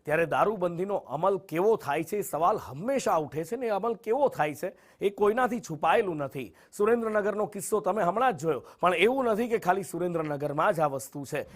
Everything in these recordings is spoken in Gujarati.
ત્યારે દારૂબંધીનો અમલ કેવો થાય છે સવાલ હંમેશા ઉઠે છે ને એ અમલ કેવો થાય છે એ કોઈનાથી છુપાયેલું નથી। સુરેન્દ્રનગરનો કિસ્સો તમે હમણાં જ જોયો, પણ એવું નથી કે ખાલી સુરેન્દ્રનગરમાં જ આ વસ્તુ છે।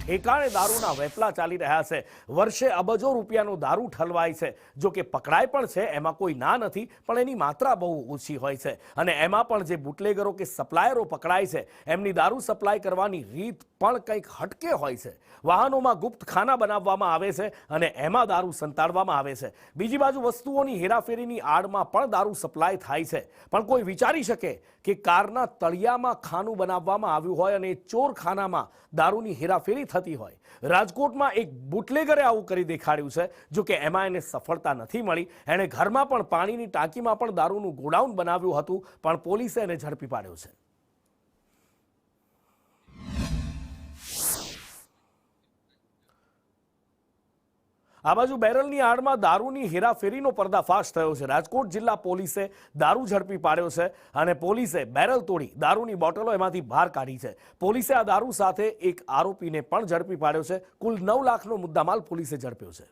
ઠેકાણે દારૂના વેપલા ચાલી રહ્યા છે। વર્ષે અબજો રૂપિયાનો દારૂ ઠલવાય છે। જો કે પકડાય પણ છે, એમાં કોઈ ના નથી, પણ એની માત્રા બહુ ઓછી હોય છે। અને એમાં પણ જે બુટલેગરો કે સપ્લાયરો પકડાય છે એમની દારૂ સપ્લાય કરવાની રીત પણ કંઈક હટકે હોય છે। વાહનોમાં ગુપ્ત ખાના બનાવવામાં આવે છે અને એમાં દારૂ સંતાડવામાં આવે છે। બીજી બાજુ વસ્તુઓની હેરાફેરીની આડમાં પણ દારૂ સપ્લાય થાય છે। પણ કોઈ વિચારી શકે કે કારના તળિયામાં ખાનું બનાવવામાં આવ્યું હોય અને ચોરખાનામાં દારૂની હેરાફેરી થતી હોય? રાજકોટમાં એક બુટલેગરે આવું કરી દેખાડ્યું છે। જો કે એમાં એને સફળતા નથી મળી। એણે ઘરમાં પણ પાણીની ટાંકીમાં પણ દારૂનું ગોડાઉન બનાવ્યું હતું, પણ પોલીસે એને ઝડપી પાડ્યો છે। આ બાજુ બેરલની આડમાં દારૂની હેરાફેરીનો પર્દાફાશ થયો છે। રાજકોટ જિલ્લા પોલીસે દારૂ ઝડપી પાડ્યો છે અને પોલીસે બેરલ તોડી દારૂની બોટલો એમાંથી બહાર કાઢી છે। પોલીસે આ દારૂ સાથે એક આરોપીને પણ ઝડપી પાડ્યો છે। કુલ 9 લાખનો મુદ્દામાલ પોલીસે ઝડપ્યો છે।